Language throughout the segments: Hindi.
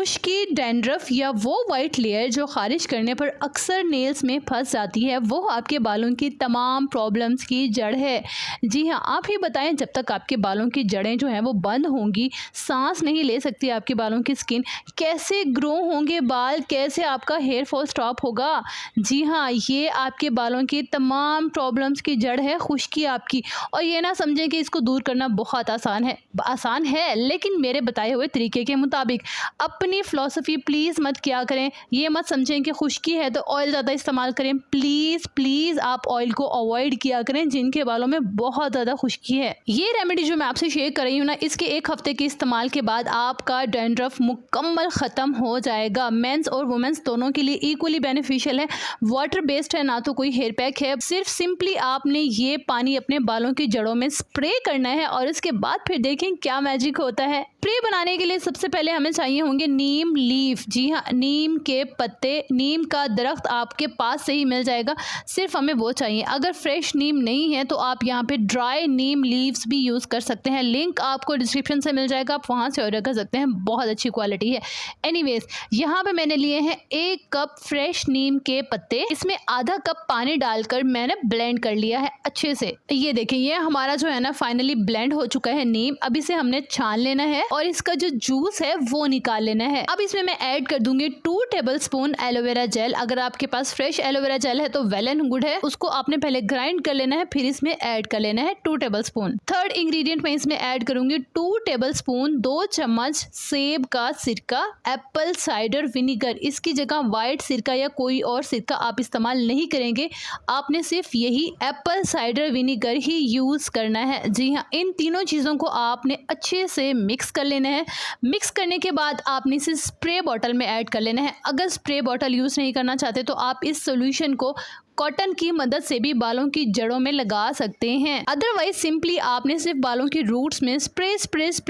खुश्की, डैंड्रफ या वो वाइट लेयर जो खारिज करने पर अक्सर नेल्स में फंस जाती है, वो आपके बालों की तमाम प्रॉब्लम्स की जड़ है। जी हाँ, आप ही बताएं, जब तक आपके बालों की जड़ें जो हैं वो बंद होंगी, सांस नहीं ले सकती आपके बालों की स्किन, कैसे ग्रो होंगे बाल, कैसे आपका हेयर फॉल स्टॉप होगा? जी हाँ, ये आपके बालों की तमाम प्रॉब्लम्स की जड़ है खुश्की आपकी। और ये ना समझें कि इसको दूर करना बहुत आसान है, लेकिन मेरे बताए हुए तरीके के मुताबिक। अपनी फ़िलॉसफ़ी प्लीज़ मत किया करें। ये मत समझें कि खुश्की है तो ऑयल ज़्यादा इस्तेमाल करें। प्लीज़ आप ऑयल को अवॉइड किया करें जिनके बालों में बहुत ज़्यादा खुश्की है। ये रेमेडी जो मैं आपसे शेयर कर रही हूँ ना, इसके 1 हफ्ते के इस्तेमाल के बाद आपका डैंड्रफ मुकम्मल ख़त्म हो जाएगा। मेंस और वुमेन्स दोनों के लिए इक्वली बेनिफिशियल है। वाटर बेस्ड है, ना तो कोई हेयर पैक है। सिर्फ सिंपली आपने ये पानी अपने बालों की जड़ों में स्प्रे करना है और इसके बाद फिर देखें क्या मैजिक होता है। स्प्रे बनाने के लिए सबसे पहले हमें चाहिए होंगे नीम लीफ। जी हाँ, नीम के पत्ते, नीम का दरख्त आपके पास से ही मिल जाएगा, सिर्फ हमें वो चाहिए। अगर फ्रेश नीम नहीं है तो आप यहाँ पे ड्राई नीम लीव्स भी यूज़ कर सकते हैं। लिंक आपको डिस्क्रिप्शन से मिल जाएगा, आप वहाँ से ऑर्डर कर सकते हैं, बहुत अच्छी क्वालिटी है। एनीवेज, यहाँ पे मैंने लिए हैं 1 कप फ्रेश नीम के पत्ते। इसमें आधा कप पानी डालकर मैंने ब्लेंड कर लिया है अच्छे से। ये देखिए, ये हमारा जो है ना फाइनली ब्लेंड हो चुका है नीम। अब इसे हमने छान लेना है और इसका जो जूस है वो निकाल लेना है। अब इसमें मैं ऐड कर दूंगी 2 टेबलस्पून एलोवेरा जेल। अगर आपके पास फ्रेश एलोवेरा जेल है तो वेल एंड गुड है, उसको आपने पहले ग्राइंड कर लेना है, फिर इसमें ऐड कर लेना है 2 टेबलस्पून। थर्ड इंग्रेडिएंट मैं इसमें ऐड करूंगी 2 टेबलस्पून 2 चम्मच सेब का सिरका, एप्पल साइडर विनीगर। इसकी जगह व्हाइट सिरका या कोई और सिरका आप इस्तेमाल नहीं करेंगे, आपने सिर्फ यही एप्पल साइडर विनीगर ही यूज करना है। जी हाँ, इन तीनों चीज़ों को आपने अच्छे से मिक्स कर लेना है। मिक्स करने के बाद आपने इसे स्प्रे बॉटल में ऐड कर लेना है। अगर स्प्रे बॉटल यूज़ नहीं करना चाहते तो आप इस सॉल्यूशन को कॉटन की मदद से भी बालों की जड़ों में लगा सकते हैं। अदरवाइज सिंपली आपने सिर्फ बालों की रूट्स में स्प्रे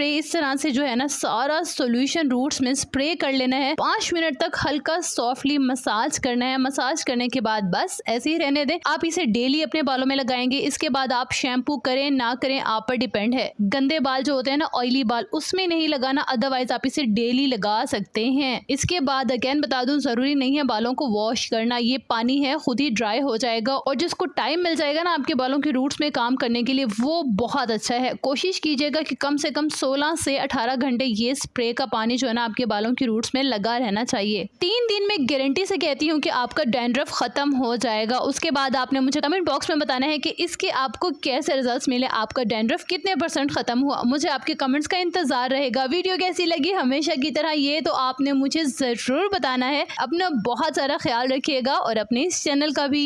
इस तरह से जो है ना सारा सॉल्यूशन रूट्स में स्प्रे कर लेना है। 5 मिनट तक हल्का सॉफ्टली मसाज करना है। मसाज करने के बाद बस ऐसे ही रहने दें। आप इसे डेली अपने बालों में लगाएंगे। इसके बाद आप शैम्पू करें ना करें आप पर डिपेंड है। गंदे बाल जो होते हैं ना, ऑयली बाल, उसमें नहीं लगाना, अदरवाइज आप इसे डेली लगा सकते हैं। इसके बाद अगेन बता दूं, जरूरी नहीं है बालों को वॉश करना, ये पानी है खुद ही ड्राई हो जाएगा। और जिसको टाइम मिल जाएगा ना आपके बालों की रूट्स में काम करने के लिए, वो बहुत अच्छा है। कोशिश कीजिएगा कि कम से कम 16 से 18 घंटे ये स्प्रे का पानी जो है ना आपके बालों की रूट्स में लगा रहना चाहिए। 3 दिन में गारंटी से कहती हूँ कि आपका डैंड्रफ खत्म हो जाएगा। उसके बाद आपने मुझे कमेंट बॉक्स में बताना है कि इसके आपको कैसे रिजल्ट्स मिले, आपका डैंड्रफ कितने % खत्म हुआ। मुझे आपके कमेंट्स का इंतजार रहेगा। वीडियो कैसी लगी हमेशा की तरह ये तो आपने मुझे जरूर बताना है। अपना बहुत सारा ख्याल रखिएगा और अपने इस चैनल का भी।